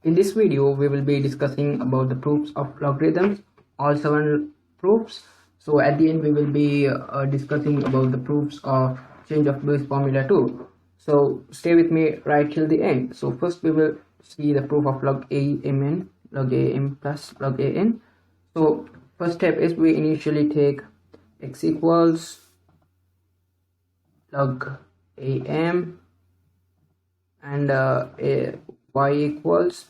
In this video, we will be discussing about the proofs of logarithms, all 7 proofs. So at the end, we will be discussing about the proofs of change of base formula too. So stay with me right till the end. So first we will see the proof of log AMN, log AM plus log AN. So first step is we initially take x equals log AM and y equals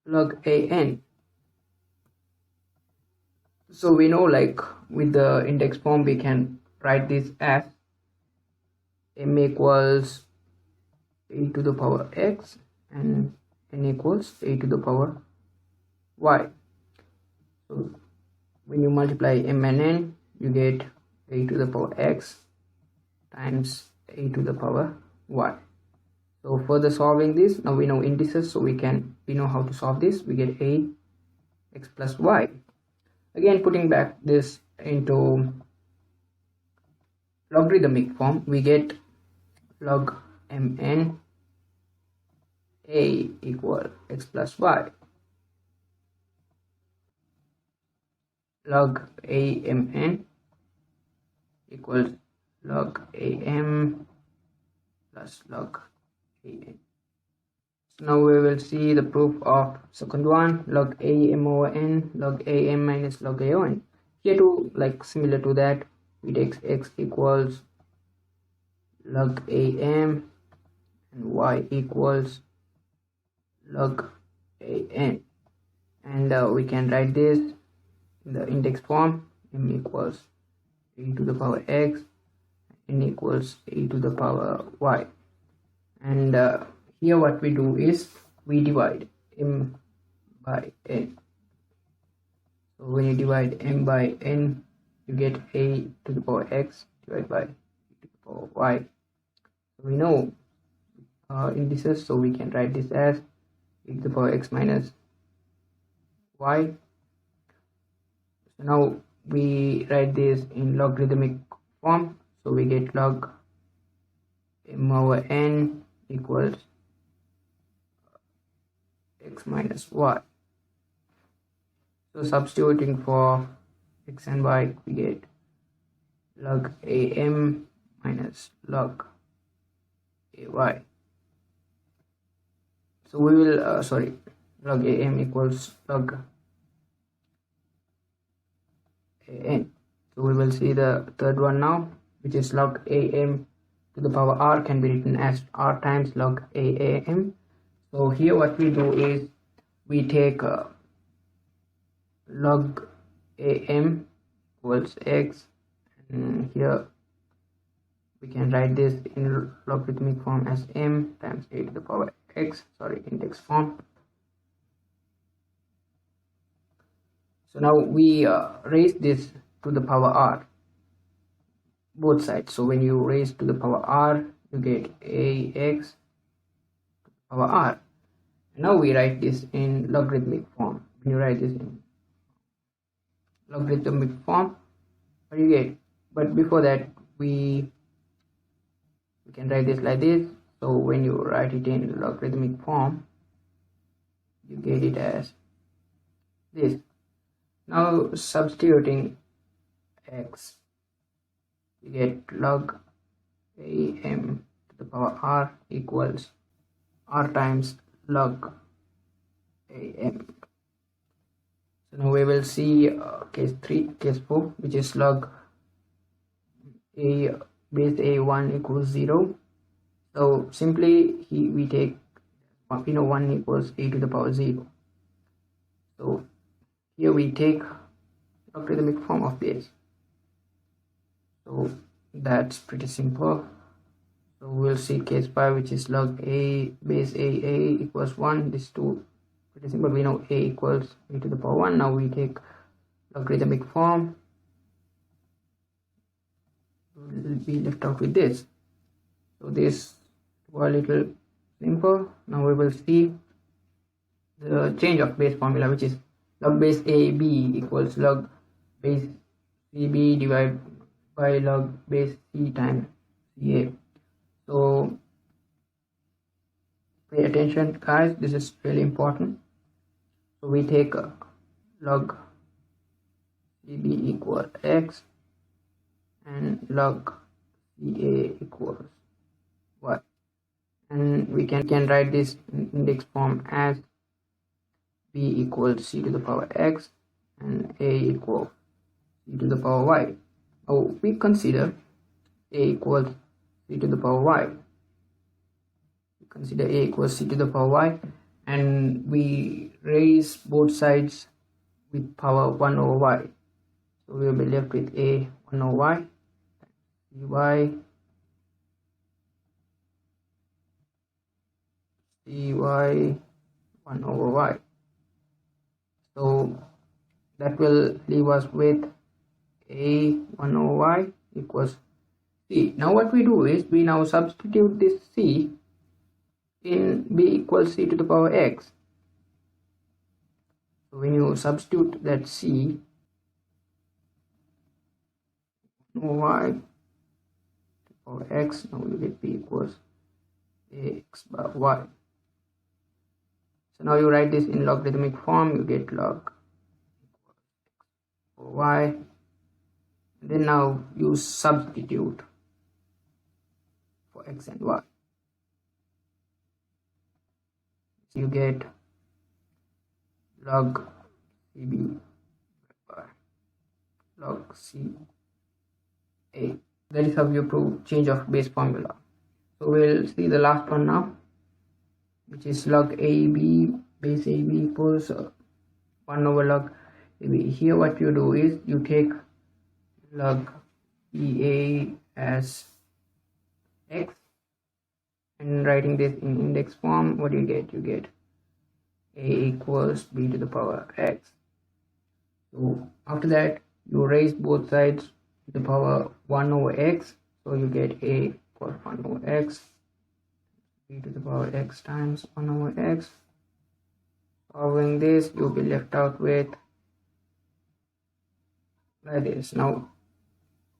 log AN. So we know, like, with the index form we can write this as m equals a to the power x and n equals a to the power y. So when you multiply m and n, you get a to the power x times a to the power y. So further solving this, now we know indices, so we know how to solve this. We get a x plus y. Again, putting back this into logarithmic form, we get log mn a equal x plus y. Log amn equals log am plus log an. So now we will see the proof of second one, log am over n, log am minus log aon. Here too, like similar to that, we take x equals log am and y equals log an, and we can write this in the index form. M equals a to the power x, n equals a to the power y, and here what we do is we divide m by n. So when you divide m by n, you get a to the power x divided by a to the power y. So we know indices, so we can write this as e to the power x minus y. So now we write this in logarithmic form, so we get log m over n equals x minus y. So substituting for x and y, we get log am minus log ay. So we will log am equals log an. So we will see the third one now, which is log am to the power r can be written as r times log aam. So here what we do is we take log am equals x, and here we can write this in logarithmic form as m times a to the power x, index form. So now we raise this to the power r, both sides. So when you raise to the power r, you get ax to the power r. Now we write this in logarithmic form. When you write this in logarithmic form, what you get? But before that, we can write this like this. So when you write it in logarithmic form, you get it as this. Now substituting x, you get log am to the power r equals r times log am. So now we will see case 4, which is log a base a1 equals 0. So simply we take, we know 1 equals a to the power 0. So here we take logarithmic form of this. So that's pretty simple. So we'll see case 5, which is log a base a equals 1. This two pretty simple. We know a equals a to the power 1. Now we take logarithmic form. We'll be left out with this. So this was a little simple. Now we will see the change of base formula, which is log base ab equals log base cb divided by log base c times ca. So pay attention guys, this is really important. So we take log cb equal x and log ca equals y, and we can write this in index form as b equals c to the power x and a equals c to the power y. Now we consider a equals c to the power y. We consider a equals c to the power y, and we raise both sides with power 1 over y. So we will be left with a 1 over y dy 1 over y. So that will leave us with a 1 over y equals c. Now what we do is we now substitute this c in b equals c to the power x. So when you substitute that c over y to the power x, now you get b equals x bar y. So now you write this in logarithmic form, you get log y, and then now you substitute for x and y. So you get log cb by log ca. That is how you prove change of base formula. So we'll see the last one now, which is log ab base ab equals 1 over log ab. Here what you do is you take log ea as x, and writing this in index form, what do you get? You get a equals b to the power x. So after that you raise both sides to the power 1 over x, so you get a equals 1 over x, b to the power x times 1 over x. Solving this, you'll be left out with like this. Now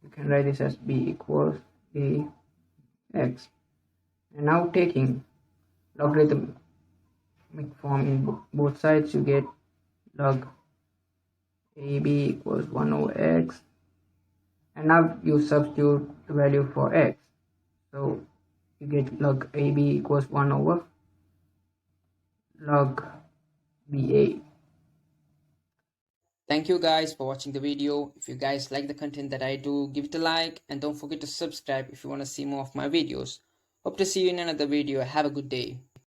you can write this as b equals a x, and now taking logarithmic form in both sides, you get log ab equals 1 over x, and now you substitute the value for x, so you get log ab equals 1 over log ba. Thank you guys for watching the video. If you guys like the content that I do, give it a like, and don't forget to subscribe if you want to see more of my videos. Hope to see you in another video. Have a good day.